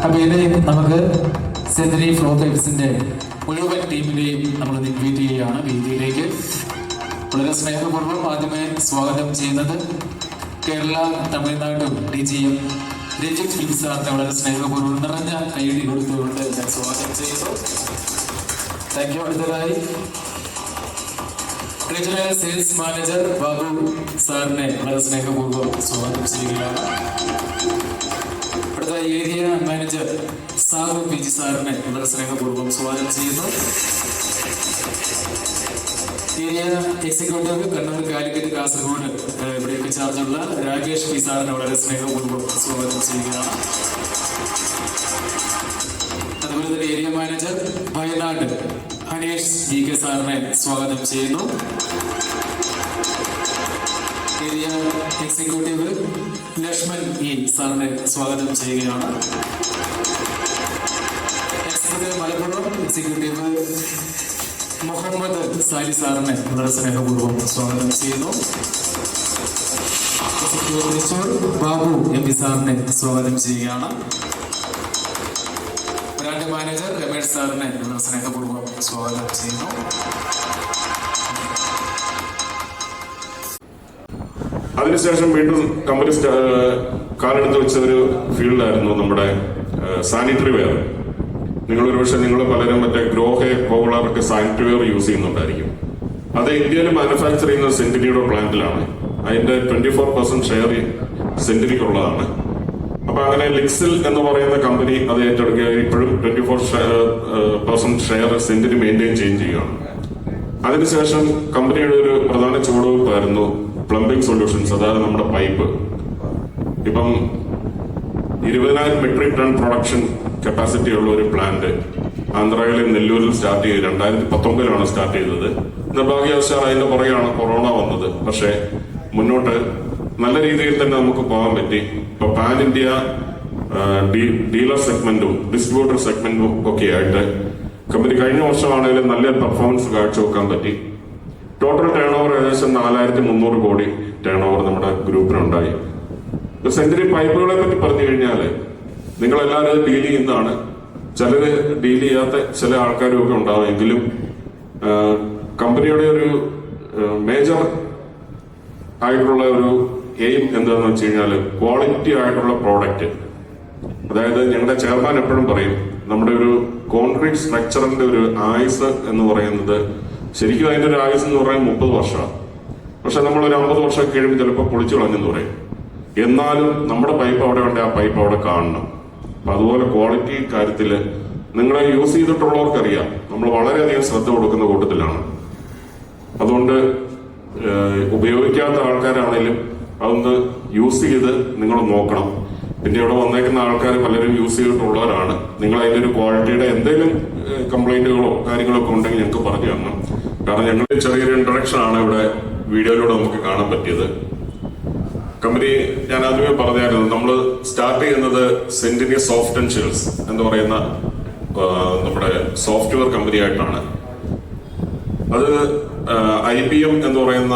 അപ്പോൾ ഇത് നമുക്ക് സെഞ്ചുറി ഫ്ലോ പൈപ്സിന്റെ മുഴുവൻ ടീമിനെയും നമ്മൾ ഇൻവൈറ്റ് ചെയ്യുകയാണ് വേദിയിലേക്ക്. വളരെ സ്നേഹപൂർവ്വം ആദ്യമേ സ്വാഗതം ചെയ്യുന്നത് കേരള തമിഴ്നാട് DGM രഞ്ജിത്ത് ഫിലിപ്പ് സാറിനെ വളരെ സ്നേഹപൂർവ്വം നിറഞ്ഞ കൈയടി കൊടുത്തുകൊണ്ട് ഞാൻ സ്വാഗതം ചെയ്യുന്നു. Thank you. അടുത്തതായി റീജിയണൽ സെയിൽസ് മാനേജർ ബാബു സാറിനെ വളരെ സ്നേഹപൂർവ്വം സ്വാഗതം ചെയ്യുകയാണ്. അടുത്ത ഏരിയ മാനേജർ സാബു PG സാറിനെ വളരെ സ്നേഹപൂർവ്വം സ്വാഗതം ചെയ്യുന്നു. ഏരിയ എക്സിക്യൂട്ടീവ് കണ്ണൂർ, കാലിക്കറ്റ്, കാസർഗോഡ് ഇവിടെയൊക്കെ ചാർജുള്ള രാകേഷ് P സാറിനെ വളരെ സ്നേഹപൂർവ്വം സ്വാഗതം ചെയ്യുകയാണ്. അതുപോലെ തന്നെ area manager Wayanad Haneesh GK സാറിനെ സ്വാഗതം ചെയ്യുന്നു. ഏരിയ എക്സിക്യൂട്ടീവ് ലക്ഷ്മൺ E സാറിനെ സ്വാഗതം ചെയ്യുകയാണ്. എക്സിക്യൂട്ടീവ് മലപ്പുറം എക്സിക്യൂട്ടീവ് മുഹമ്മദ് സാലി സാറിനെ വളരെ സ്നേഹപൂർവ്വം സ്വാഗതം ചെയ്യുന്നു. ബാബു MP സാറിനെ സ്വാഗതം ചെയ്യുകയാണ്. ബ്രാൻഡ് മാനേജർ രമേഷ് സാറിനെ വളരെ സ്നേഹപൂർവ്വം സ്വാഗതം ചെയ്യുന്നു. അതിനുശേഷം വീണ്ടും കമ്പനി കാലെടുത്ത് വെച്ച ഒരു ഫീൽഡായിരുന്നു നമ്മുടെ സാനിറ്ററി വെയർ. നിങ്ങളൊരു പക്ഷേ നിങ്ങൾ പലരും മറ്റേ ഗ്രോഹെ പോവുള്ളവർക്ക് സാനിറ്ററി വെയർ യൂസ് ചെയ്യുന്നുണ്ടായിരിക്കും. അത് ഇന്ത്യയിൽ മാനുഫാക്ചർ ചെയ്യുന്ന സെന്റിനിയുടെ പ്ലാന്റിലാണ്. അതിന്റെ 24% ഷെയർ സെന്റിനിക്കുള്ളതാണ്. അപ്പൊ അങ്ങനെ ലിക്സിൽ എന്ന് പറയുന്ന കമ്പനി അത് ഏറ്റെടുക്കുക, ഇപ്പോഴും 24% ഷെയർ സെന്റിനി മെയിൻറ്റെയിൻ ചെയ്യുകയാണ്. അതിനുശേഷം കമ്പനിയുടെ ഒരു പ്രധാന ചുവടുവയ്പ്പായിരുന്നു പ്ലംബിംഗ് സൊല്യൂഷൻസ്, അതായത് നമ്മുടെ പൈപ്പ്. ഇപ്പം 20,000 മെട്രിക് ടൺ പ്രൊഡക്ഷൻ കപ്പാസിറ്റി ഉള്ള ഒരു പ്ലാന്റ് ആന്ധ്രയിലെ നെല്ലൂരിൽ സ്റ്റാർട്ട് ചെയ്ത് 2019 സ്റ്റാർട്ട് ചെയ്തത്. നിർഭാഗ്യവശാൽ അതിന്റെ പുറകെയാണ് കൊറോണ വന്നത്. പക്ഷേ മുന്നോട്ട് നല്ല രീതിയിൽ തന്നെ നമുക്ക് പോകാൻ പറ്റി. ഇപ്പൊ പാൻ ഇന്ത്യ ഡീലർ സെഗ്മെന്റും ഡിസ്ട്രിബ്യൂട്ടർ സെഗ്മെന്റും ഒക്കെ ആയിട്ട് കമ്പനി കഴിഞ്ഞ വർഷമാണെങ്കിലും നല്ല പെർഫോമൻസ് കാഴ്ചവെക്കാൻ പറ്റി. ടോട്ടൽ ടേൺ ഓവർ ഏകദേശം 4,300 കോടി ടേൺ ഓവർ നമ്മുടെ ഗ്രൂപ്പിനുണ്ടായി. സെഞ്ചുറി പൈപ്പുകളെ പറ്റി പറഞ്ഞു കഴിഞ്ഞാൽ നിങ്ങളെല്ലാവരും ഡീൽ ചെയ്യുന്നതാണ്. ചിലര് ഡീൽ ചെയ്യാത്ത ചില ആൾക്കാരും ഒക്കെ ഉണ്ടാവും. എങ്കിലും കമ്പനിയുടെ ഒരു മേജർ ആയിട്ടുള്ള ഒരു എയിം എന്താണെന്ന് വെച്ച് കഴിഞ്ഞാൽ ക്വാളിറ്റി ആയിട്ടുള്ള പ്രോഡക്റ്റ്. അതായത് ഞങ്ങളുടെ ചെയർമാൻ എപ്പോഴും പറയും, നമ്മുടെ ഒരു കോൺക്രീറ്റ് സ്ട്രക്ചറിന്റെ ഒരു ആയുസ് എന്ന് പറയുന്നത്, ശരിക്കും അതിന്റെ ഒരു ആയുസ് എന്ന് പറയുന്നത് 30 വർഷമാണ്. പക്ഷെ നമ്മളൊരു 50 വർഷം കഴിയുമ്പോൾ ചിലപ്പോൾ പൊളിച്ചു കളഞ്ഞെന്ന് പറയും. എന്നാലും നമ്മുടെ പൈപ്പ് അവിടെ ഉണ്ട്, ആ പൈപ്പ് അവിടെ കാണണം. അപ്പൊ അതുപോലെ ക്വാളിറ്റി കാര്യത്തിൽ നിങ്ങളെ യൂസ് ചെയ്തിട്ടുള്ളവർക്കറിയാം, നമ്മൾ വളരെയധികം ശ്രദ്ധ കൊടുക്കുന്ന കൂട്ടത്തിലാണ്. അതുകൊണ്ട് ഉപയോഗിക്കാത്ത ആൾക്കാരാണെങ്കിലും അതൊന്ന് യൂസ് ചെയ്ത് നിങ്ങൾ നോക്കണം. പിന്നെ ഇവിടെ വന്നേക്കുന്ന ആൾക്കാർ പലരും യൂസ് ചെയ്തിട്ടുള്ളവരാണ്. നിങ്ങൾ അതിന്റെ ഒരു ക്വാളിറ്റിയുടെ എന്തെങ്കിലും കംപ്ലൈന്റുകളോ കാര്യങ്ങളോ ഒക്കെ ഉണ്ടെങ്കിൽ ഞങ്ങൾക്ക് പറഞ്ഞു തരണം. കാരണം ഞങ്ങളുടെ ചെറിയൊരു ഇൻട്രഡക്ഷൻ ആണ് ഇവിടെ വീഡിയോയിലൂടെ നമുക്ക് കാണാൻ പറ്റിയത്. കമ്പനി ഞാൻ ആദ്യമേ പറഞ്ഞായിരുന്നു, നമ്മൾ സ്റ്റാർട്ട് ചെയ്യുന്നത് സെന്റിനി സോഫ്റ്റ് ആൻഡ് ഷെൽസ് എന്ന് പറയുന്ന നമ്മുടെ സോഫ്റ്റ്വെയർ കമ്പനി ആയിട്ടാണ്. അത് IBM എന്ന് പറയുന്ന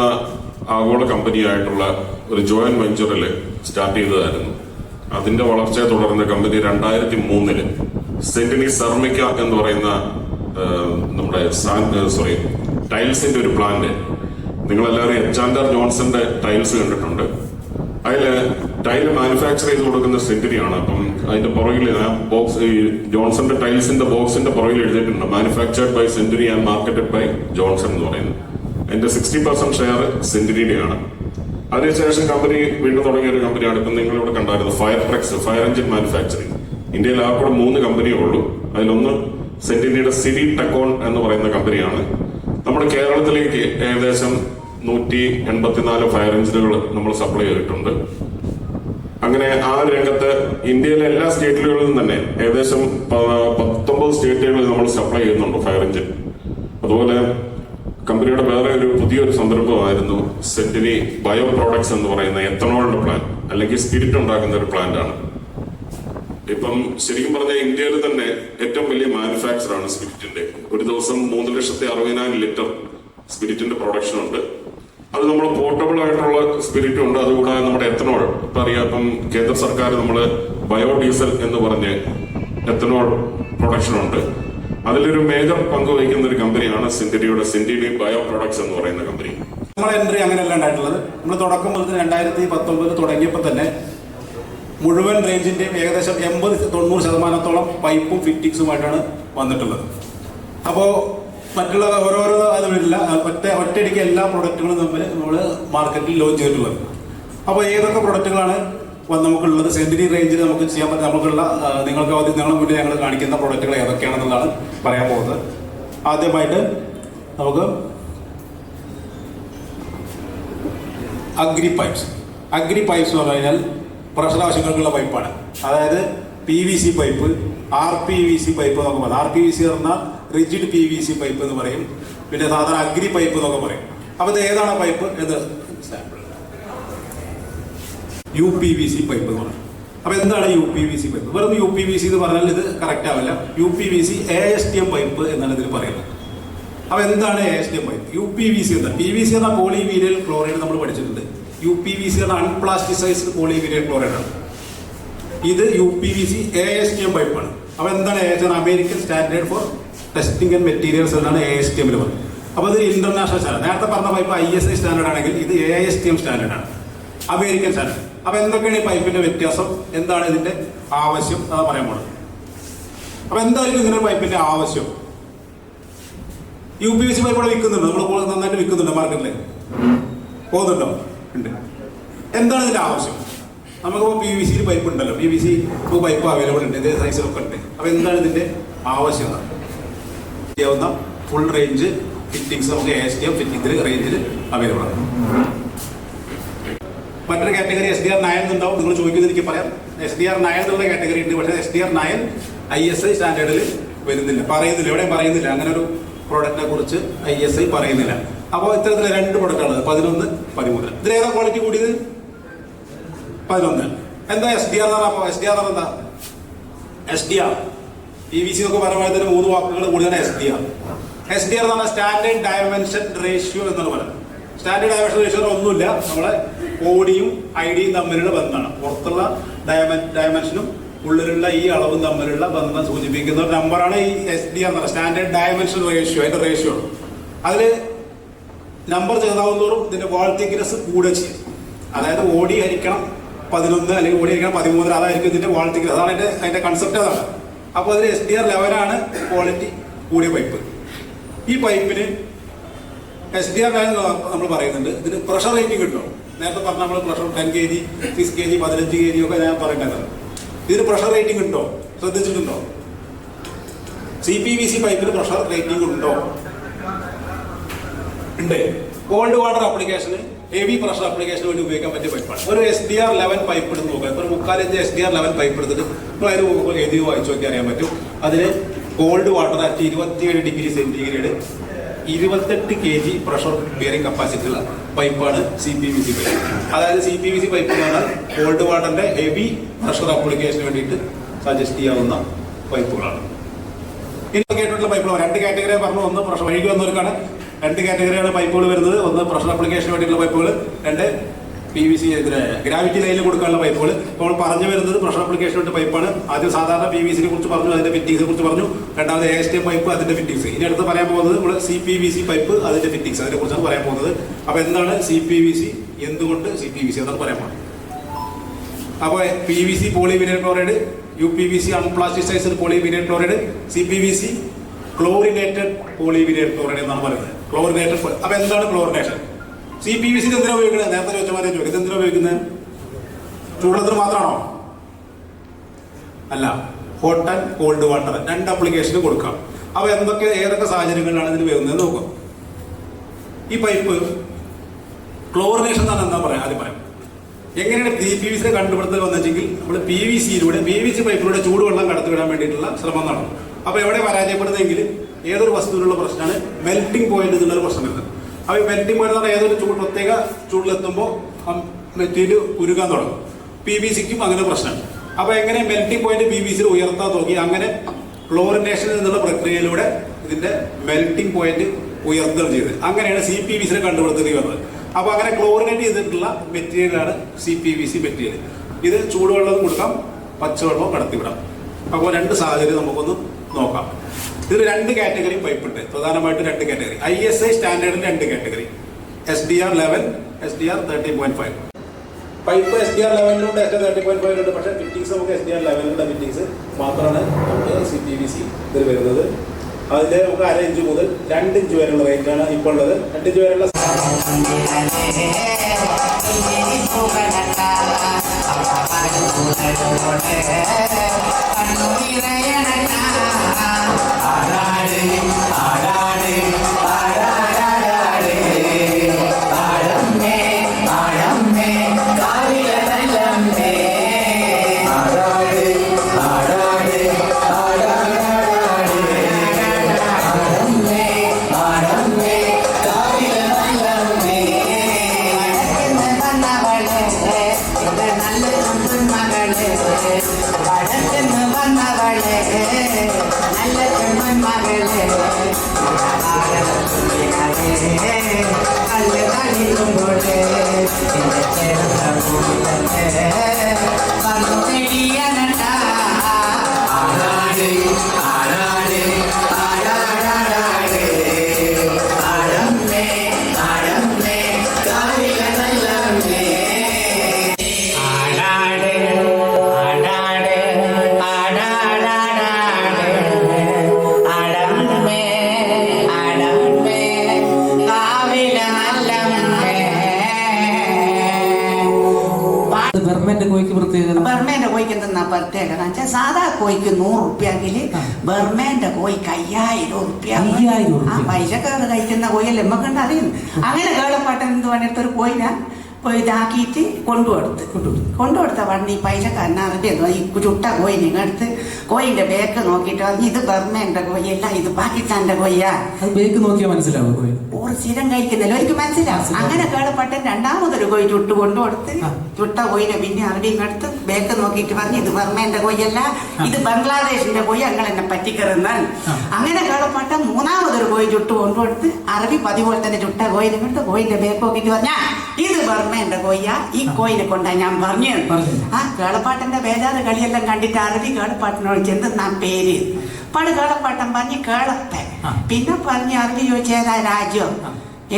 ആഗോള കമ്പനിയായിട്ടുള്ള ഒരു ജോയിന്റ് വെഞ്ചറിൽ സ്റ്റാർട്ട് ചെയ്തതായിരുന്നു. അതിന്റെ വളർച്ചയെ തുടർന്ന് കമ്പനി 2003 സെന്റിനി സെർമിക്ക എന്ന് പറയുന്ന നമ്മുടെ ടൈൽസിന്റെ ഒരു പ്ലാന്റ്, നിങ്ങളെല്ലാവരും എച്ചാൻഡർ ജോൺസന്റെ ടൈൽസ് കണ്ടിട്ടുണ്ട്. അതില് ടൈല് മാനുഫാക്ചർ ചെയ്ത് കൊടുക്കുന്ന സെന്റിനിയാണ്. അപ്പം അതിന്റെ പുറകിൽ ബോക്സ്, ഈ ജോൺസന്റെ ടൈൽസിന്റെ ബോക്സിന്റെ പുറകിൽ എഴുതിയിട്ടുണ്ട് മാനുഫാക്ചർഡ് ബൈ സെന്റിനി ആൻഡ് മാർക്കറ്റഡ് ബൈ ജോൺസൺ എന്ന് പറയുന്നത്. അതിന്റെ 60% ഷെയർ സെന്റിനിയുടെയാണ്. അതിനുശേഷം കമ്പനി വീണ്ടും തുടങ്ങിയ ഒരു കമ്പനിയാണ് ഇപ്പം നിങ്ങളിവിടെ കണ്ടായിരുന്നത് ഫയർട്രെക്സ്, ഫയർ എഞ്ചിൻ മാനുഫാക്ചറിങ്. ഇന്ത്യയിൽ ആ കൂടെ 3 കമ്പനിയേ ഉള്ളൂ. അതിലൊന്ന് സെന്റിനിയുടെ സിരി ടെക്കോൺ എന്ന് പറയുന്ന കമ്പനിയാണ്. നമ്മുടെ കേരളത്തിലേക്ക് ഏകദേശം 184 ഫയർ എഞ്ചിനുകൾ നമ്മൾ സപ്ലൈ ചെയ്തിട്ടുണ്ട്. അങ്ങനെ ആ രംഗത്ത് ഇന്ത്യയിലെ എല്ലാ സ്റ്റേറ്റുകളിലും തന്നെ ഏകദേശം 19 സ്റ്റേറ്റുകളിൽ നമ്മൾ സപ്ലൈ ചെയ്യുന്നുണ്ട് ഫയർ എഞ്ചിൻ. അതുപോലെ കമ്പനിയുടെ വേറെ ഒരു പുതിയൊരു സംരംഭമായിരുന്നു സെന്റിനി ബയോ പ്രോഡക്ട്സ് എന്ന് പറയുന്ന എത്തനോളിന്റെ പ്ലാന്റ്, അല്ലെങ്കിൽ സ്പിരിറ്റ് ഉണ്ടാക്കുന്ന ഒരു പ്ലാന്റ് ആണ്. ഇപ്പം ശരിക്കും പറഞ്ഞാൽ ഇന്ത്യയിൽ തന്നെ ഏറ്റവും വലിയ മാനുഫാക്ചർ ആണ് സ്പിരിറ്റിന്റെ. ഒരു ദിവസം 3,60,000 ലിറ്റർ സ്പിരിറ്റിന്റെ പ്രൊഡക്ഷൻ ഉണ്ട്. അത് നമ്മൾ പോർട്ടബിൾ ആയിട്ടുള്ള സ്പിരിറ്റും ഉണ്ട്. അതുകൂടാതെ നമ്മുടെ എത്തനോൾ ഇപ്പൊ അറിയാം, ഇപ്പം കേന്ദ്ര സർക്കാർ നമ്മള് ബയോഡീസൽ എന്ന് പറഞ്ഞ് എത്തനോൾ പ്രൊഡക്ഷനുണ്ട്. അതിലൊരു മേജർ പങ്ക് വഹിക്കുന്ന ഒരു കമ്പനിയാണ് സിന്റഡിയുടെ സിന്റഡി ബയോ പ്രൊഡക്ട്സ് എന്ന് പറയുന്ന കമ്പനി. നമ്മുടെ എൻട്രി അങ്ങനെയല്ല ഉണ്ടായിട്ടുള്ളത്. നമ്മൾ തുടക്കം മുതൽ 2019 തുടങ്ങിയപ്പോൾ തന്നെ മുഴുവൻ റേഞ്ചിന്റെയും ഏകദേശം 80-90% പൈപ്പും ഫിറ്റിങ്സുമായിട്ടാണ് വന്നിട്ടുള്ളത്. അപ്പോൾ മറ്റുള്ള ഓരോരോ അത് വരില്ല, ഒറ്റയടിക്ക് എല്ലാ പ്രൊഡക്റ്റുകളും തമ്മിൽ നമ്മൾ മാർക്കറ്റിൽ ലോഞ്ച് ചെയ്തിട്ടുള്ളത്. അപ്പോൾ ഏതൊക്കെ പ്രൊഡക്റ്റുകളാണ് നമുക്കുള്ളത്, സെന്റിനി റേഞ്ചിൽ നമുക്ക് ചെയ്യാൻ പറ്റുന്ന നമുക്കുള്ള നിങ്ങളുടെ മുന്നിൽ ഞങ്ങൾ കാണിക്കുന്ന പ്രൊഡക്റ്റുകൾ ഏതൊക്കെയാണെന്നുള്ളതാണ് പറയാൻ പോകുന്നത്. ആദ്യമായിട്ട് നമുക്ക് അഗ്രി പൈപ്സ് എന്ന് പറഞ്ഞു കഴിഞ്ഞാൽ പ്രഷർ ആവശ്യങ്ങൾക്കുള്ള പൈപ്പാണ്. അതായത് PVC പൈപ്പ്, RPVC പൈപ്പ് എന്നൊക്കെ പറയും. RPVC പറഞ്ഞാൽ റിജിഡ് PVC പൈപ്പ് എന്ന് പറയും. പിന്നെ സാധാരണ അഗ്രി പൈപ്പ് എന്നൊക്കെ പറയും. അപ്പോൾ ഇത് ഏതാണ് പൈപ്പ്? ഇത് UPVC പൈപ്പ് എന്ന് പറയും. അപ്പോൾ എന്താണ് UPVC പൈപ്പ്? വെറും UPVC എന്ന് പറഞ്ഞാൽ ഇത് കറക്റ്റ് ആവില്ല. UPVC ASTM പൈപ്പ് എന്നാണ് ഇതിൽ പറയുന്നത്. അപ്പോൾ എന്താണ് ASTM പൈപ്പ്? UPVC എന്താ? PVC എന്ന പോളിവീനൈൽ ക്ലോറൈഡ് നമ്മൾ പഠിച്ചിട്ടുണ്ട്. UPVC എന്ന അൺപ്ലാസ്റ്റിസൈസ്ഡ് പോളിവീനൈൽ ക്ലോറൈഡ് ആണ്. ഇത് UPVC ASTM പൈപ്പാണ്. അപ്പോൾ എന്താണ് ASTM? American standard four testing and materials എന്നാണ് ASTM പറയുന്നത്. അപ്പോൾ ഇത് ഇന്റർനാഷണൽ സ്റ്റാൻഡേർഡ്. നേരത്തെ പറഞ്ഞ പൈപ്പ് ISI സ്റ്റാൻഡേർഡ് ആണെങ്കിൽ ഇത് ASTM സ്റ്റാൻഡേർഡ് ആണ്, അമേരിക്കൻ സ്റ്റാൻഡേർഡ്. അപ്പോൾ എന്തൊക്കെയാണ് ഈ പൈപ്പിന്റെ വ്യത്യാസം, എന്താണ് ഇതിന്റെ ആവശ്യം, അതാ പറയാൻ പോകുന്നത്. അപ്പോൾ എന്തായാലും ഇതിന്റെ പൈപ്പിന്റെ ആവശ്യം, UPVC പൈപ്പ് ഇവിടെ വിൽക്കുന്നുണ്ട്, നമ്മൾ നന്നായിട്ട് വിൽക്കുന്നുണ്ട്, മാർക്കറ്റിൽ പോകുന്നുണ്ടോ? ഉണ്ട്. എന്താണ് ഇതിന്റെ ആവശ്യം? നമുക്കിപ്പോൾ PVC പൈപ്പ് ഉണ്ടല്ലോ, PVC പൈപ്പ് അവൈലബിൾ ഉണ്ട്, ഇതേ സൈസിലൊക്കെ ഉണ്ട്. അപ്പോൾ എന്താണ് ഇതിന്റെ ആവശ്യം? ചെയ്യാവുന്ന ഫുൾ റേഞ്ച് ഫിറ്റിംഗ്സ് നമുക്ക് ASTM ഫിറ്റിംഗ് റേഞ്ചിൽ അവൈലബിൾ ആണ്. മറ്റൊരു കാറ്റഗറി SDR9 ഉണ്ടാവും. നിങ്ങൾ ചോദിക്കുന്നത് എനിക്ക് പറയാം. SDR9 എന്നുള്ള കാറ്റഗറി ഉണ്ട്. പക്ഷേ SDR9 ISI സ്റ്റാൻഡേർഡിൽ വരുന്നില്ല, പറയുന്നില്ല, എവിടെയും പറയുന്നില്ല. അങ്ങനെ ഒരു പ്രോഡക്റ്റിനെ കുറിച്ച് ISI പറയുന്നില്ല. അപ്പോൾ ഇത്തരത്തിലെ 2 പ്രൊഡക്റ്റാണ്, 11, 13. ഇതിലേതാ ക്വാളിറ്റി കൂടിയത്? 11. എന്താ SDR എന്ന് പറഞ്ഞാൽ? SDR എന്താ? SDR PVC എന്നൊക്കെ പറയുമ്പോൾ 3 വാക്കുകൾ കൂടിയാണ് SDR. SDR എന്ന് പറഞ്ഞാൽ സ്റ്റാൻഡേർഡ് ഡയമെൻഷൻ റേഷ്യോ എന്നാണ് പറയുന്നത്. സ്റ്റാൻഡേർഡ് ഡയമെൻഷൻ റേഷ്യോ ഒന്നുമില്ല, നമ്മളെ ODയും IDയും തമ്മിലുള്ള ബന്ധമാണ്. പുറത്തുള്ള ഡയമെൻഷനും ഉള്ളിലുള്ള ഈ അളവും തമ്മിലുള്ള ബന്ധം സൂചിപ്പിക്കുന്ന ഒരു നമ്പറാണ് ഈ SDR എന്ന് പറയുന്നത്. സ്റ്റാൻഡേർഡ് ഡയമെൻഷൻ റേഷ്യോ, അതിന്റെ റേഷ്യോ. അതിൽ നമ്പർ ചെറുതാവുന്നതോറും ഇതിന്റെ വാൾ തിക്നെസ് കൂടുക ചെയ്യും. അതായത് OD ഹരിക്കണം 11 അല്ലെങ്കിൽ OD ഹരിക്കണം 13, അതായിരിക്കും ഇതിന്റെ വാൾ തിക്നെസ്. അതാണ് അതിന്റെ കൺസെപ്റ്റ്, അതാണ്. അപ്പോൾ അതിൽ SDR11 ആണ് ക്വാളിറ്റി കൂടിയ പൈപ്പ്. ഈ പൈപ്പിന് SDR9 നമ്മൾ പറയുന്നുണ്ട്. ഇതിന് പ്രഷർ റേറ്റിംഗ് കിട്ടും. നേരത്തെ പറഞ്ഞ നമ്മൾ പ്രഷർ 10 kg, 6 kg, 15 kg ഒക്കെ ഞാൻ പറയുന്നത്. ഇതിന് പ്രഷർ റേറ്റിംഗ് ഉണ്ടോ? ശ്രദ്ധിച്ചിട്ടുണ്ടോ? CPVC പൈപ്പിന് പ്രഷർ റേറ്റിംഗ് ഉണ്ടോ? ഉണ്ട്. കോൾഡ് വാട്ടർ ആപ്ലിക്കേഷന്, ഹെവി പ്രഷർ ആപ്ലിക്കേഷന് വേണ്ടി ഉപയോഗിക്കാൻ പറ്റിയ പൈപ്പാണ്. ഒരു SDR11 പൈപ്പ് എടുത്ത് നോക്കാം. ഇപ്പോൾ ഒരു 3/4 ഇഞ്ച് SDR11 പൈപ്പ് എടുത്തിട്ട് നിങ്ങൾ അതിന് എഴുതി വായിച്ചു നോക്കി അറിയാൻ പറ്റും. അതിന് called water at 27 degree centigrade 28 kg pressure bearing capacity ഉള്ള പൈപ്പാണ് CPVC പൈപ്പ്. അതായത് CPVC പൈപ്പ് എന്ന് പറഞ്ഞാൽ കോൾഡ് വാട്ടറിന്റെ ഹെവി പ്രഷർ ആപ്ലിക്കേഷന് വേണ്ടിയിട്ട് സജസ്റ്റ് ചെയ്യാവുന്ന പൈപ്പുകളാണ്. ഇനി കേട്ടിട്ടുള്ള പൈപ്പുകൾ 2 കാറ്റഗറി പറഞ്ഞു. ഒന്ന് പ്രഷർ വഴിക്ക് വന്നവർക്കാണ്. 2 കാറ്റഗറിയാണ് പൈപ്പുകൾ വരുന്നത്. ഒന്ന് പ്രഷർ ആപ്ലിക്കേഷന് വേണ്ടിയിട്ടുള്ള പൈപ്പുകൾ, 2 PVC ഗ്രാവിറ്റി ലൈനിൽ കൊടുക്കാനുള്ള പൈപ്പുകൾ. ഇപ്പോൾ പറഞ്ഞു വരുന്നത് പ്രഷർ ആപ്ലിക്കേഷൻ വേണ്ടി പൈപ്പാണ്. ആദ്യം സാധാരണ PVCനെ കുറിച്ച് പറഞ്ഞു, അതിന്റെ ഫിറ്റിംഗ്സിനെ കുറിച്ച് പറഞ്ഞു. രണ്ടാമത് ASTM പൈപ്പ്, അതിന്റെ ഫിറ്റിംഗ്സ്. ഇനി അടുത്ത് പറയാൻ പോകുന്നത് നമ്മൾ CPVC പൈപ്പ്, അതിന്റെ ഫിറ്റിംഗ്സ്, അതിനെ കുറിച്ചാണ് പറയാൻ പോകുന്നത്. അപ്പോൾ എന്താണ് CPVC, എന്തുകൊണ്ട് CPVC എന്നാണ് പറയാൻ പോകുന്നത്. അപ്പോൾ PVC polyvinyl chloride, UPVC unplasticized polyvinyl chloride, CPVC chlorinated polyvinyl chloride എന്നാണ് പറയുന്നത്. ക്ലോറിനേറ്റഡ്. അപ്പോൾ എന്താണ് ക്ലോറിനേഷൻ? CPVC എന്തിനാ ഉപയോഗിക്കുന്നത്? നേരത്തെ ചോദിച്ചമാരെ ചോദിക്കും, ഇത് എന്തിനാ ഉപയോഗിക്കുന്നത്? ചൂടുവെള്ളത്തിന് മാത്രമാണോ? അല്ല, ഹോട്ട് ആൻഡ് കോൾഡ് വാട്ടർ 2 ആപ്ലിക്കേഷന് കൊടുക്കാം. അപ്പോൾ ഏതൊക്കെ സാഹചര്യങ്ങളിലാണ് ഇതിന് വരുന്നത് നോക്കാം. ഈ പൈപ്പ് ക്ലോറിനേഷൻ എന്നാണ് എന്താ പറയാം, ആദ്യം പറയാം. എങ്ങനെയാണ് CPVC കണ്ടുപിടുത്തൽ വന്നെങ്കിൽ നമ്മൾ PVC പൈപ്പിലൂടെ ചൂടുവെള്ളം കടത്തിവിടാൻ വേണ്ടിയിട്ടുള്ള ശ്രമം നടന്നു. അപ്പോൾ എവിടെ പരാജയപ്പെടുന്നതെങ്കിൽ ഏതൊരു വസ്തുവിനുള്ള പ്രശ്നമാണ് മെൽറ്റിംഗ് പോയിന്റ് എന്നുള്ളൊരു പ്രശ്നം വരുന്നത്. അപ്പോൾ മെൽറ്റിംഗ് പോയിന്റ് എന്ന് പറഞ്ഞാൽ ഏതൊരു പ്രത്യേക ചൂടിലെത്തുമ്പോൾ മെറ്റീരിയൽ ഉരുകാൻ തുടങ്ങും. PVCക്കും അങ്ങനെ പ്രശ്നമാണ്. അപ്പോൾ എങ്ങനെ മെൽറ്റിംഗ് പോയിന്റ് PVC ഉയർത്താൻ നോക്കി, അങ്ങനെ ക്ലോറിനേഷൻ എന്നുള്ള പ്രക്രിയയിലൂടെ ഇതിന്റെ മെൽറ്റിംഗ് പോയിന്റ് ഉയർത്തുകയാണ് ചെയ്തത്. അങ്ങനെയാണ് CPVC കണ്ടുപിടുത്തത്തിൽ വന്നത്. അപ്പോൾ അങ്ങനെ ക്ലോറിനേറ്റ് ചെയ്തിട്ടുള്ള മെറ്റീരിയലാണ് CPVC മെറ്റീരിയൽ. ഇത് ചൂടുവെള്ളം കൊടുക്കാം, പച്ചവെള്ളവും കടത്തിവിടാം. അപ്പോൾ 2 സാഹചര്യം നമുക്കൊന്ന് നോക്കാം. ഇതിൽ 2 കാറ്റഗറി പൈപ്പ് ഉണ്ട്, പ്രധാനമായിട്ട് 2 category. ISI സ്റ്റാൻഡേർഡിൽ 2 category, SDR 11, SDR 13.5. Pipe SDR 11 SDR 13.5 ഉണ്ട്. പക്ഷേ ഫിറ്റിങ്സ് നമുക്ക് SDR 11 ഫിറ്റിങ്സ് മാത്രമാണ് നമുക്ക് CPVC ഇതിൽ വരുന്നത്. അതിൽ നമുക്ക് 1/2 ഇഞ്ച് മുതൽ 2 ഇഞ്ച് വരെയുള്ള റേഞ്ചാണ് ഇപ്പോൾ ഉള്ളത്. 2 ഇഞ്ച് വരെയുള്ള ബർമേന്റെ കോഴിക്ക് എന്തെന്നാ പ്രത്യേകത വെച്ചാൽ സാധാ കോഴിക്ക് 100 റുപ്യെങ്കിൽ ബർമേന്റെ കോഴിക്ക് 5000 റുപ്യ. ആ പൈസക്കാർ കഴിക്കുന്ന കോഴിയല്ലേ നമുക്കുണ്ട് അറിയുന്നു. അങ്ങനെ കേളപ്പാട്ടൻ എന്ത് പറഞ്ഞിട്ടൊരു കോഴിനെ പോയി ഇതാക്കിയിട്ട് കൊണ്ടുകൊടുത്ത വണ്ടി പൈസക്കാരനെ അറിഞ്ഞു ഈ ചുട്ട കോഴിനെ എടുത്ത് കോഴിന്റെ ബേക്ക് നോക്കിയിട്ട് പറഞ്ഞു ഇത് ബർമേന്റെ കോഴിയല്ല, ഇത് പാകിസ്ഥാന്റെ കോഴിയാ. ബേക്ക് നോക്കിയാൽ മനസ്സിലാവും കോഴി ഓർ സ്ഥിരം കഴിക്കുന്നില്ല, ഒരിക്കൽ മനസ്സിലാവും. അങ്ങനെ കേളപ്പട്ടൻ 2ാമതൊരു കോഴി ചുട്ട് കൊണ്ടുകൊടുത്ത് ചുട്ട കോഴിനെ പിന്നെ അറബിയും എടുത്ത് ബേക്ക് നോക്കിയിട്ട് പറഞ്ഞു ഇത് ബർമേന്റെ കോഴിയല്ല, ഇത് ബംഗ്ലാദേശിന്റെ കോഴി, ഞങ്ങൾ എന്നെ പറ്റിക്കറുന്നാൻ. അങ്ങനെ കേളപ്പട്ടൻ 3ാമതൊരു കോഴി ചുട്ട് കൊണ്ടുകൊടുത്ത് അറബി പതിപോലെ തന്നെ ചുട്ട കോഴിനെ കൊണ്ട് കോഴിന്റെ ബേക്ക് നോക്കിയിട്ട് പറഞ്ഞ ഇത് ബർമേന്റെ കോഴിയാ, ഈ കോഴിനെ കൊണ്ടാ ഞാൻ പറഞ്ഞു. ആ കേളപ്പാട്ടന്റെ ബേജാറ് കളിയെല്ലാം കണ്ടിട്ട് അറബി കേളപ്പാട്ടനോട് ചെന്ന് നാം പേര് പണ്ട് കേളപ്പാട്ടൻ പറഞ്ഞ് കേളപ്പൻ. പിന്നെ പറഞ്ഞ് അറബി ചോദിച്ച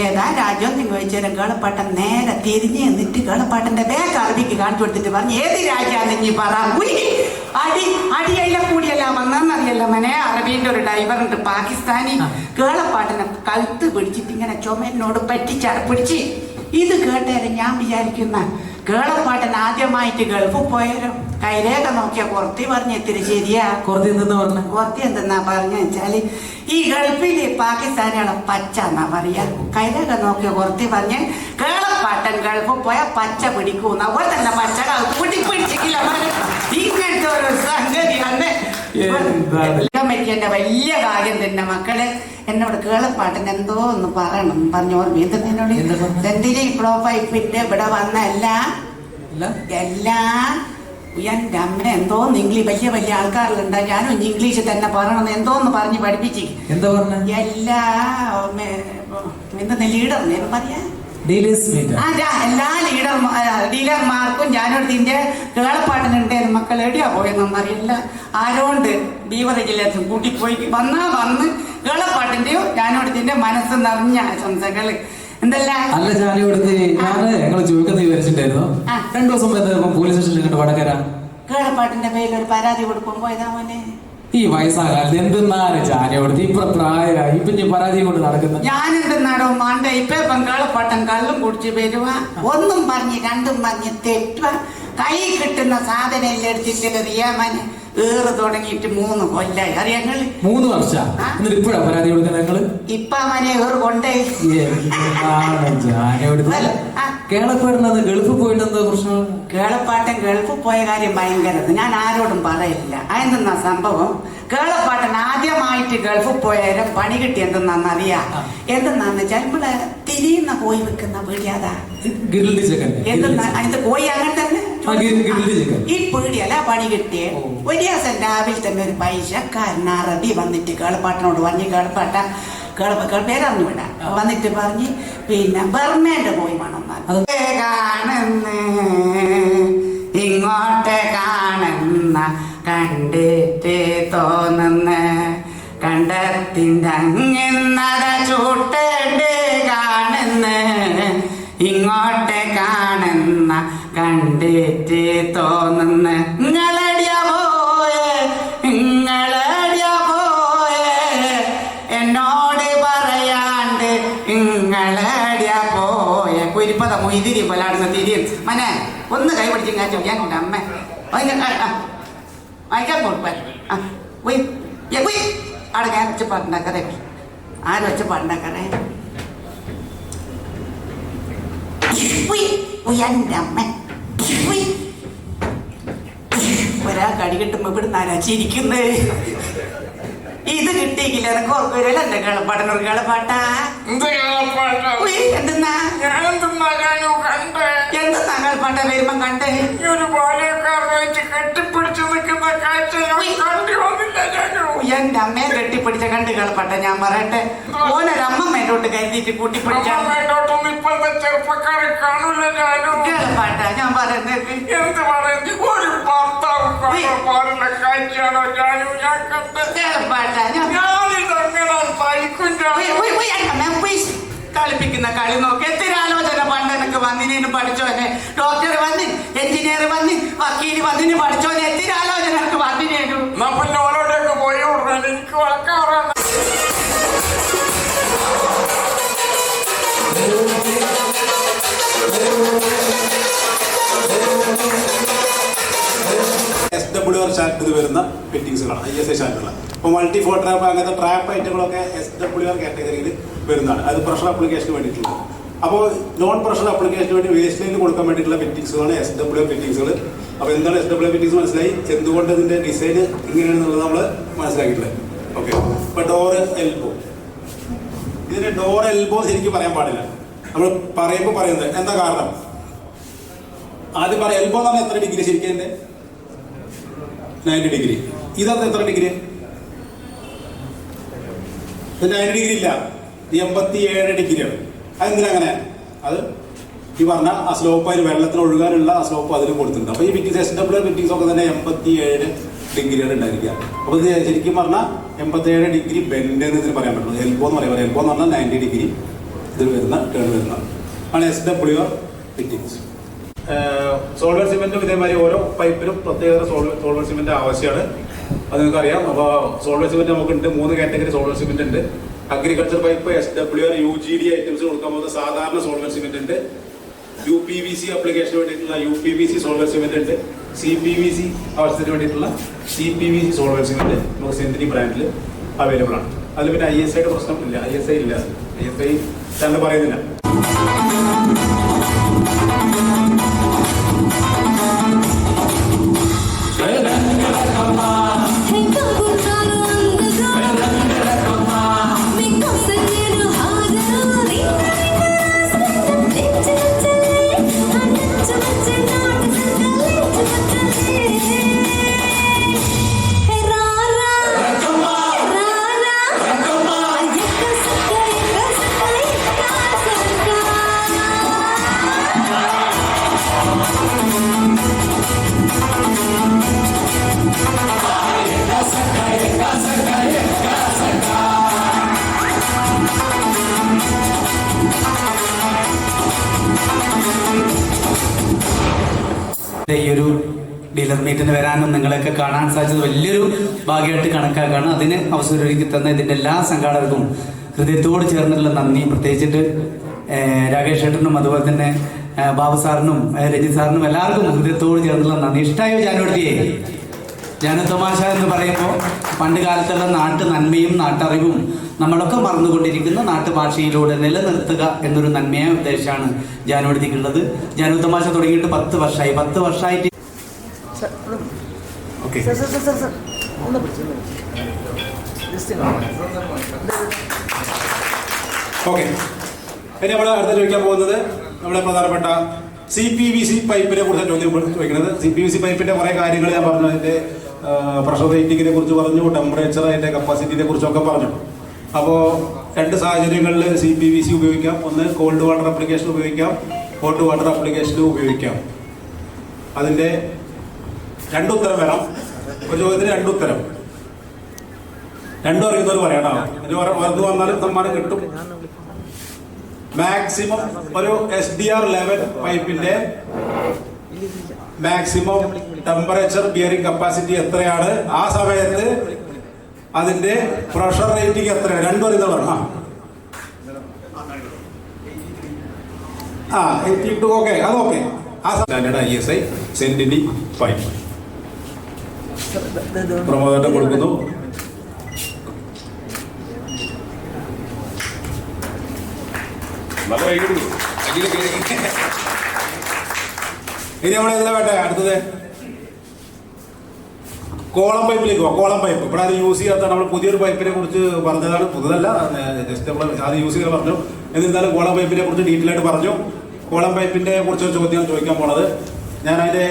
ഏതാ രാജ്യം എന്ന് ചോദിച്ചാൽ കേളപ്പാട്ടൻ നേരെ തിരിഞ്ഞ് എന്നിട്ട് കേളപ്പാട്ടന്റെ ബേക്ക് അറബിക്ക് കാണിച്ചു കൊടുത്തിട്ട് പറഞ്ഞു ഏത് രാജ്യാന്ന് നീ പറ. അടിയല്ല കൂടിയല്ല വന്നറിയല്ല മനെ. അറബീന്റെ ഒരു ഡ്രൈവറുണ്ട് പാകിസ്ഥാനി, കേളപ്പാട്ടനെ കഴുത്ത് പിടിച്ചിട്ട് ഇങ്ങനെ ചുമനോട് പിടിച്ച്. ഇത് കേട്ടേരെ ഞാൻ വിചാരിക്കുന്ന കേളപ്പാട്ടൻ ആദ്യമായിട്ട് ഗൾഫിൽ പോയാലോ കൈരേഖ നോക്കിയ കുറത്തി പറഞ്ഞ ഇത്തിരി ശരിയാ. കുറത്തി എന്തെന്നാ പറഞ്ഞ വെച്ചാല് ഈ ഗൾഫില് പാകിസ്ഥാനികളെ പച്ച എന്നാ പറയാ. കൈരേഖ നോക്കിയ കുറത്തി പറഞ്ഞ കേളപ്പാട്ടൻ ഗൾഫിൽ പോയാൽ പച്ച പിടിക്കൂന്ന പോലെ തന്നെ പച്ച പിടിച്ചിട്ടില്ല. ഇങ്ങനത്തെ ഒരു സംഗതി അന്ന് എന്റെ വലിയ കാര്യം തന്നെ. മക്കളെ എന്നോട് കേളപ്പാട്ടൻ എന്തോ ഒന്ന് പറയണം പറഞ്ഞു ഓർമ്മ. എന്തിന് ഫ്ലോ പൈപ്പിന്റെ ഇവിടെ വന്ന എല്ലാ എന്റെ അമ്മ എന്തോന്ന് ഇംഗ്ലീഷ് വലിയ ആൾക്കാരിലുണ്ട്. ഞാനും ഇംഗ്ലീഷ് തന്നെ പറയണം എന്തോന്ന് പറഞ്ഞ് പഠിപ്പിച്ച് എല്ലാ എന്താ ലീഡർ പറയാ എല്ലാ ഡീലർമാർക്കും ഞാനൊരുത്തിന്റെ കേളപ്പാട്ടനുണ്ട് മക്കൾ എവിടെയാ പോയെന്നൊന്നും അറിയില്ല. ആരോണ്ട് ബീവറേജിലും കൂട്ടിപ്പോയി വന്ന് കേളപ്പാട്ടിന്റെയോ ഞാനോടത്തിന്റെ മനസ്സ് നിറഞ്ഞ ആശംസകള് എന്തല്ല. അല്ല ഞാനിവിടുത്തെ ഞങ്ങൾ ചോദിക്കുന്നത് വിവരിച്ചിട്ടുണ്ടായിരുന്നു 2 ദിവസം പോലീസ് സ്റ്റേഷനിൽ വടകര കേളപ്പാട്ടിന്റെ പേരിൽ ഒരു പരാതി കൊടുക്കുമ്പോ ഇതാ മോനെ ഈ വയസ്സാകാലത്ത് എന്തെന്നാണ് ജാനിയോടത്ത് ഇപ്പൊ പ്രായമായി ഇപ്പൊ പരാതി കൊണ്ട് നടക്കുന്നത്. ഞാനെന്തെന്നാടോ മാണ്ട ഇപ്പൊ കേളപ്പാട്ടൻ കള്ളും കുടിച്ച് വരുക ഒന്നും പറഞ്ഞ് 2ഉം പറഞ്ഞ് തെറ്റുക. കൈ കിട്ടുന്ന സാധനം എല്ലാം എടുത്തിട്ട് അറിയാമനെ ഏറ് തുടങ്ങിയിട്ട് 3 കൊല്ലായി. അറിയാങ്ങള് 3 വർഷം എന്നിട്ട് ഇപ്പഴാ പരാതി കൊടുക്കുന്നത് ഞങ്ങള്. ഇപ്പൊ അവനെ ഏറ് കൊണ്ടേ കേളപ്പാടുന്നത് ഗൾഫിൽ പോയിട്ട് എന്താ പ്രശ്നം? കേളപ്പാട്ടൻ ഗൾഫിൽ പോയ കാര്യം ഭയങ്കര ഞാൻ ആരോടും പറയില്ല. അതെന്തെന്നാ സംഭവം കേളപ്പാട്ടൻ ആദ്യമായിട്ട് ഗൾഫിൽ പോയാലും പണി കിട്ടി എന്തെന്നാന്നറിയാ. എന്തെന്നാന്ന് വെച്ചാൽ നമ്മള് തിരിയുന്ന കോഴി വെക്കുന്ന പീടിയാതാ എന്തെന്നാ അതിന്റെ കോഴി അങ്ങനെ തന്നെ ഈ പീടിയല്ല പണി കിട്ടിയേ. ഒരു ദിവസം രാവിലെ തന്നെ ഒരു പൈസക്കാരൻ അറബി വന്നിട്ട് കേളപ്പാട്ടനോട് പറഞ്ഞ് കേളപ്പാട്ട പേരറിഞ്ഞു വിടാ വന്നിട്ട് പറഞ്ഞ് പിന്നെ ബർമേന്റെ കോഴി വേണം കാണുന്ന ഇങ്ങോട്ട് കാണുന്ന കണ്ടിട്ട് തോന്നുന്ന കണ്ടത്തിൻ്റെ അങ്ങെന്നത ചൂട്ടേണ്ട് കാണുന്ന ഇങ്ങോട്ട് കാണുന്ന കണ്ടിട്ട് തോന്നുന്ന നിങ്ങളടിയ പോയേ എന്നോട് പറയാണ്ട് നിങ്ങളടിയ പോയെ കുരിപ്പത മൊയ്തിരി പോലാടുന്ന തിരിയും മനെ ഒന്ന് കൈ പിടിച്ചും കാച്ചു ഞാൻ അമ്മ വായിക്കാൻ കൊടുപ്പേ അവിടെ ഞാൻ വെച്ച് പാട്ടുണ്ടാക്കറേ ആര് വെച്ച് പാട്ടുണ്ടാക്കറേ എൻ്റെ അമ്മ ഒരാ കടി കിട്ടുമ്പോ ഇവിടെ നരച്ചിരിക്കുന്നേ ഇത് കിട്ടിയില്ല എനക്ക് ഓർക്കുവരല്ല എന്റെ കളപ്പാട്ടൻ ഒരു കളപ്പാട്ടാ എന്തെന്നാ എന്തെന്നാ കളപ്പാട്ട വരുമ്പം കണ്ടേ കെട്ടിപ്പിടിച്ചു നിൽക്കുന്ന കാഴ്ച എന്റെ അമ്മയെ കെട്ടിപ്പിടിച്ച കണ്ട് കളപ്പാട്ട ഞാൻ പറയട്ടെ ഓനൊരമ്മമ്മേട്ടോട്ട് കരുതിയിട്ട് കൂട്ടിപ്പിടിച്ച ഇപ്പോഴത്തെ ചെറുപ്പക്കാരെ കാണൂല കളപ്പാട്ട ഞാൻ പറയുന്നത് എന്ത് പറയുന്നത് ഒരു ഭർത്താവ് പാടുന്ന കാഴ്ചയാണോ ഞാനും ഞാൻ കണ്ടത് കളപ്പാട്ട ഞാനിതെങ്ങനെ സഹിക്കും കളിപ്പിക്കുന്ന കളി നോക്കി എത്ര ആലോചന പണ്ട് എനിക്ക് വന്നിനു പഠിച്ചോനെ ഡോക്ടർ വന്നി എഞ്ചിനീയർ വന്നി വക്കീല് വന്നിന് പഠിച്ചോനെ എത്ര ആലോചന എനിക്ക് വന്നിനു പിന്നെ ഓരോടൊക്കെ പോയി വിടുന്നത് എനിക്ക് വളക്കാറാണ് SWR ചാറ്റിൽ വരുന്ന ഫിറ്റിംഗ്സുകളാണ് ISA ചാറ്റുകളാണ്. ഇപ്പോൾ മൾട്ടി ഫോർ ട്രാപ്പ് അങ്ങനത്തെ ട്രാപ്പ് ഐറ്റങ്ങളൊക്കെ SWR കാറ്റഗറിയിൽ വരുന്നതാണ്. അത് പ്രഷർ അപ്ലിക്കേഷന് വേണ്ടിയിട്ടുള്ളത്. അപ്പോൾ നോൺ പ്രഷർ അപ്ലിക്കേഷന് വേണ്ടി വേസ്റ്റ് ലൈനിൽ കൊടുക്കാൻ വേണ്ടിയിട്ടുള്ള ഫിറ്റിംഗ്സുകളാണ് SWR ഫിറ്റിംഗ്സുകൾ. അപ്പോൾ എന്താണ് SWR ഫിറ്റിംഗ്സ് മനസ്സിലായി, എന്തുകൊണ്ട് ഇതിൻ്റെ ഡിസൈൻ ഇങ്ങനെയാണെന്നുള്ളത് നമ്മൾ മനസ്സിലാക്കിയിട്ടുള്ളത്. ഓക്കെ, ഇപ്പോൾ ഡോർ എൽബോ, ഇതിന് ഡോർ എൽബോ ശരിക്കും പറയാൻ പാടില്ല. നമ്മൾ പറയുമ്പോൾ പറയുന്നത് എന്താ കാരണം, ആദ്യം പറയാം എൽബോ എന്ന് പറഞ്ഞാൽ എത്ര ഡിഗ്രി ശരിക്കും എൻ്റെ 90 ഡിഗ്രി. ഇതെന്താ എത്ര ഡിഗ്രി? 90 ഡിഗ്രി ഇല്ല, 87 ഡിഗ്രിയാണ്. അതെന്തിനങ്ങനെ? അത് ഈ പറഞ്ഞ ആ സ്ലോപ്പ് അതിന് വെള്ളത്തിന് ഒഴുകാനുള്ള ആ സ്ലോപ്പ് അതിന് കൊടുത്തിട്ടുണ്ട്. അപ്പോൾ ഈ ഫിറ്റിംഗ്സ് SWR ഫിറ്റിംഗ്സ് ഒക്കെ തന്നെ 87 ഡിഗ്രിയാണ് ഉണ്ടായിരിക്കുക. അപ്പോൾ ഇത് ശരിക്കും പറഞ്ഞാൽ 87 ഡിഗ്രി ബെൻഡ് എന്ന് ഇതിന് പറയാൻ പറ്റുള്ളൂ. എൽബോ എന്ന് പറയാം. എൽബോ എന്ന് പറഞ്ഞാൽ 90 ഡിഗ്രി ഇതിൽ വരുന്ന ടേൺ വരുന്നതാണ് ആണ് SWR ഫിറ്റിംഗ്സ്. സോൾവർ സിമെന്റും ഇതേമാതിരി ഓരോ പൈപ്പിലും പ്രത്യേക സോൾവർ സിമെന്റ് ആവശ്യമാണ്. അത് നിങ്ങൾക്കറിയാം. അപ്പോൾ സോൾവർ സിമെന്റ് നമുക്കുണ്ട് 3 കാറ്റഗറി സോൾവർ സിമെന്റ് ഉണ്ട്. Agriculture pipe SWR UGD items കൊടുക്കാൻ പോകുന്ന സാധാരണ സോൾവർ സിമെന്റ് ഉണ്ട്. UPVC അപ്ലിക്കേഷന് വേണ്ടിയിട്ടുള്ള UPVC സോൾവർ സിമെന്റ് ഉണ്ട്. CPVC ആവശ്യത്തിന് വേണ്ടിയിട്ടുള്ള CPVC സോൾവർ സിമെന്റ് നമുക്ക് സെന്തിനി ബ്രാൻഡിൽ അവൈലബിൾ ആണ്. അതിൽ പിന്നെ ISI പ്രശ്നമില്ല. ISI ഇല്ല, ISI തന്നെ പറയുന്നില്ല. ഈ ഒരു ഡീലർ മീറ്റിന് വരാനും നിങ്ങളെയൊക്കെ കാണാൻ സാധിച്ചത് വലിയൊരു ഭാഗ്യമായിട്ട് കണക്കാക്കാണ്. അതിന് അവസരം ഒരുക്കി തന്ന ഇതിൻ്റെ എല്ലാ സംഘാടകർക്കും ഹൃദയത്തോട് ചേർന്നുള്ള നന്ദി. പ്രത്യേകിച്ചിട്ട് രാകേഷ് ചേട്ടനും അതുപോലെ തന്നെ ബാബു സാറിനും രഞ്ജിത് സാറിനും എല്ലാവർക്കും ഹൃദയത്തോട് ചേർന്നുള്ള നന്ദി. ഇഷ്ടമായോ ജാനുവട്ടിയെ? ജാനു തമാശ എന്ന് പറയുമ്പോൾ പണ്ട് കാലത്തുള്ള നാട്ടു നന്മയും നാട്ടറിവും നമ്മളൊക്കെ മറന്നുകൊണ്ടിരിക്കുന്ന നാട്ടുഭാഷയിലൂടെ നിലനിർത്തുക എന്നൊരു നന്മയായ ഉദ്ദേശമാണ് ജാനുവട്ടിക്കുള്ളത്. ജാനു തമാശ തുടങ്ങിയിട്ട് 10 വർഷമായി. 10 വർഷമായിട്ട് ഓക്കെ ഓക്കെ, ഇനി നമ്മൾ അടുത്ത ചോദിക്കാൻ പോകുന്നത് നമ്മുടെ പ്രധാനപ്പെട്ട CPVC പൈപ്പിനെ കുറിച്ചാണ് ചോദിക്കുന്നത്. CPVC പൈപ്പിന്റെ കുറെ കാര്യങ്ങൾ ഞാൻ പറഞ്ഞു. അതിന്റെ പ്രഷർ റേറ്റിങ്ങിനെ കുറിച്ച് പറഞ്ഞു, ടെമ്പറേച്ചർ, അതിന്റെ കപ്പാസിറ്റിനെ കുറിച്ചൊക്കെ പറഞ്ഞു. അപ്പോൾ 2 സാഹചര്യങ്ങളിൽ CPVC ഉപയോഗിക്കാം. ഒന്ന് കോൾഡ് വാട്ടർ അപ്ലിക്കേഷൻ ഉപയോഗിക്കാം, ഹോട്ട് വാട്ടർ അപ്ലിക്കേഷനും ഉപയോഗിക്കാം. അതിന്റെ 2 ഉത്തരം വരാം. ഒരു ചോദ്യത്തിന് 2 ഉത്തരം. 2 അറിയുന്നവർ പറയാട്ടോ. വലുത് വന്നാലും സമ്മാനം കിട്ടും. മാക്സിമം ഒരു SDR11 പൈപ്പിന്റെ മാക്സിമം ടെമ്പറേച്ചർ ബിയറിംഗ് കപ്പാസിറ്റി എത്രയാണ്, ആ സമയത്ത് അതിന്റെ പ്രഷർ റേറ്റിംഗ് എത്രയാണ്? 2 അറിയുന്നവർ. 82. ഓക്കെ, അതൊക്കെ ആ സ്റ്റാൻഡേർഡ് ISI സെന്റിനി പൈപ്പ് പ്രമോദം കൊടുക്കുന്നു. നല്ല വൈകിട്ട് ഇനി നമ്മൾ ഇതിലെ വേട്ടെ അടുത്തത് കോളം പൈപ്പിലേക്ക് പോവാം. കോളം പൈപ്പ് ഇവിടെ അത് യൂസ് ചെയ്യാത്ത നമ്മൾ പുതിയൊരു പൈപ്പിനെ കുറിച്ച് പറഞ്ഞതാണ്, പുതുതല്ല, ജസ്റ്റ് നമ്മൾ അത് യൂസ് ചെയ്യാൻ പറഞ്ഞു. എന്നിരുന്നാലും കോളം പൈപ്പിനെ കുറിച്ച് ഡീറ്റെയിൽ ആയിട്ട് പറഞ്ഞു. കോളം പൈപ്പിന്റെ കുറിച്ച് ചോദ്യം ചോദിക്കാൻ പോണത്, ഞാൻ അതിന്റെ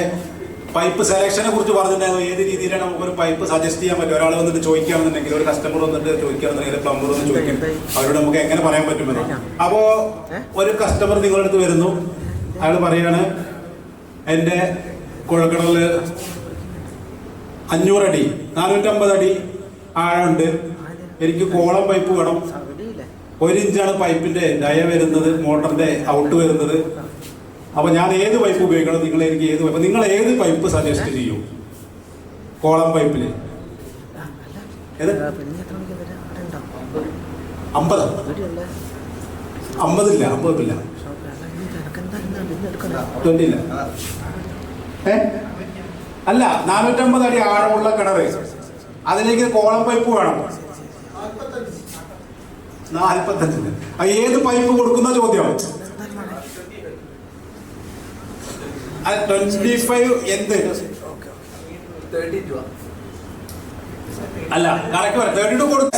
പൈപ്പ് സെലക്ഷനെ കുറിച്ച് പറഞ്ഞിട്ടുണ്ടായിരുന്നു. ഏത് രീതിയിലാണ് നമുക്കൊരു പൈപ്പ് സജസ്റ്റ് ചെയ്യാൻ പറ്റും? ഒരാൾ വന്നിട്ട് ചോദിക്കുകയാണെന്നുണ്ടെങ്കിൽ, ഒരു കസ്റ്റമർ വന്നിട്ട് ചോദിക്കുകയാണെന്നുണ്ടെങ്കിൽ, പ്ലംബർ വന്ന് ചോദിക്കും, അവരോട് നമുക്ക് എങ്ങനെ പറയാൻ പറ്റുമെന്ന്. അപ്പോ ഒരു കസ്റ്റമർ നിങ്ങളുടെ അടുത്ത് വരുന്നു, അയാൾ പറയാണ് എൻ്റെ കുഴൽക്കിണറിൽ 500 അടി 450 അടി ആഴമുണ്ട്, എനിക്ക് കോളം പൈപ്പ് വേണം, 1 ഇഞ്ചാണ് പൈപ്പിന്റെ ഡയ വരുന്നത്, മോട്ടറിന്റെ ഔട്ട് വരുന്നത്. അപ്പൊ ഞാൻ ഏത് പൈപ്പ് ഉപയോഗിക്കണം? നിങ്ങൾ എനിക്ക് ഏത് പൈപ്പ്, നിങ്ങൾ ഏത് പൈപ്പ് സജസ്റ്റ് ചെയ്യും കോളം പൈപ്പില്? ഏത് 50? 50 ഇല്ല, 50 ഇല്ല, 20 ഇല്ല. അല്ല, 450 അടി ആഴമുള്ള കിണറ്, അതിലേക്ക് കോളം പൈപ്പ് വേണം. 45. ഏത് പൈപ്പ് കൊടുക്കുന്ന ചോദ്യം? 25 എന്ത്? അല്ല, കറക്റ്റ് പറയാം, 32 കൊടുക്ക.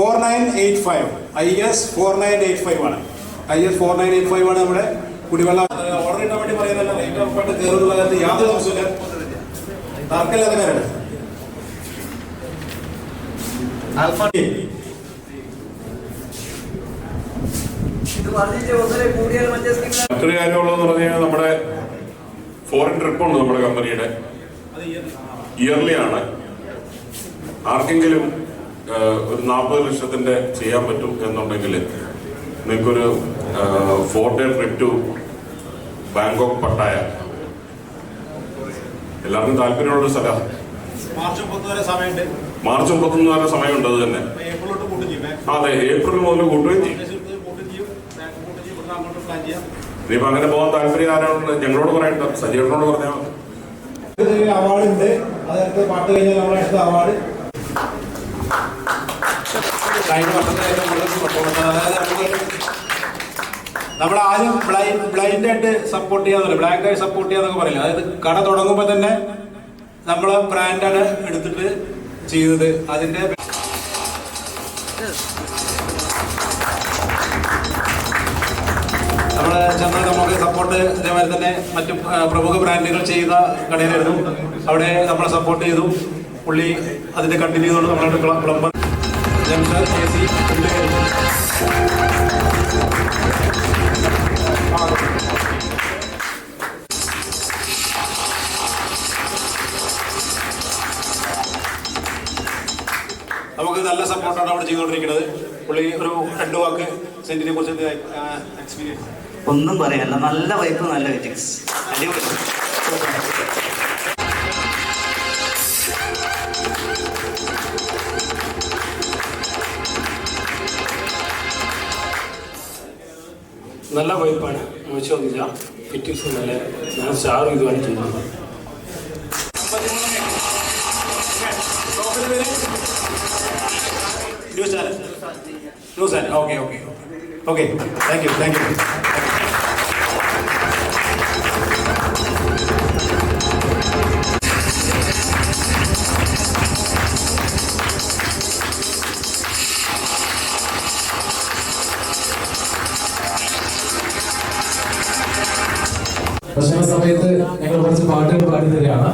4985 IS 4985 ആണ്. IS 4985 ആണ് നമ്മുടെ കുടിവെള്ളം ഓർഡർ ഇടാൻ വേണ്ടി പറയുന്നതല്ല. റേറ്റ് ഉറപ്പായിട്ട് കയറുന്നുള്ള കാര്യത്തിൽ യാതൊരു സംശയമില്ല, തർക്കമില്ലാത്ത കാര്യമാണ്. മറ്റൊരു കാര്യമുള്ളതെന്ന് പറഞ്ഞു കഴിഞ്ഞാൽ നമ്മുടെ ഫോറിൻ ട്രിപ്പ് ഉണ്ട് നമ്മുടെ കമ്പനിയുടെ, ഇയർലി ആണ്. ആർക്കെങ്കിലും ഒരു 40 ലക്ഷത്തിന്റെ ചെയ്യാൻ പറ്റും എന്നുണ്ടെങ്കിൽ നിങ്ങൾക്കൊരു 4-day trip to Bangkok Pattaya, എല്ലാവർക്കും താല്പര്യമുള്ള സ്ഥലമാണ്. മാർച്ച് 30 വരെ സമയമുണ്ട്. മാർച്ച് 31 വരെ സമയമുണ്ട്. അത് തന്നെ, അതെ, ഏപ്രിൽ മുതൽ കൂട്ടുകയും ചെയ്യും. ഇനിയിപ്പോ അങ്ങനെ പോകാൻ താല്പര്യം ആരാണ് ഞങ്ങളോട് പറയണ്ട, സജീവനോട് പറഞ്ഞാൽ അവാർഡ് ഉണ്ട്. അതായത് പാട്ട് കഴിഞ്ഞാൽ നമ്മളെ അടുത്ത അവാർഡ് കഴിഞ്ഞ വർഷത്തെ നമ്മൾ ആദ്യം ബ്ലൈൻഡ് ആയിട്ട് സപ്പോർട്ട് ചെയ്യാന്നല്ല, ബ്ലാക്ക് ആയിട്ട് സപ്പോർട്ട് ചെയ്യാന്നൊക്കെ പറയില്ല. അതായത് കട തുടങ്ങുമ്പോൾ തന്നെ നമ്മളെ ബ്രാൻഡാണ് എടുത്തിട്ട് ചെയ്തത്. അതിന്റെ നമുക്ക് സപ്പോർട്ട് ഇതേമാതിരി തന്നെ മറ്റു പ്രമുഖ ബ്രാൻഡുകൾ ചെയ്ത കടയിലായിരുന്നു. അവിടെ നമ്മളെ സപ്പോർട്ട് ചെയ്തു. പുള്ളി അതിന്റെ കണ്ടിന്യൂ ചെയ്തുകൊണ്ട് നമ്മളുടെ പ്ലംബർ നമുക്ക് നല്ല സപ്പോർട്ടാണ് അവിടെ ചെയ്തുകൊണ്ടിരിക്കുന്നത്. പുള്ളി ഒരു 2 വാക്ക് സെന്റിനെ കുറിച്ച് എക്സ്പീരിയൻസ് ഒന്നും പറയാല്ല. നല്ല വൈപ്പ്, നല്ല ഫിറ്റിക്സ്, അടിപൊളി. നല്ല പൈപ്പാണ്, മോശമൊന്നുമില്ല. ഫിറ്റിങ്സ് നല്ല, ഞാൻ സ്റ്റാർ ഇതുമാണ് ചെയ്യുന്നത്. Okay, thank you. പ്രശ്ന സമയത്ത് ഞങ്ങൾ കുറച്ച് പാട്ടുകൾ പാടി തരികയാണ്.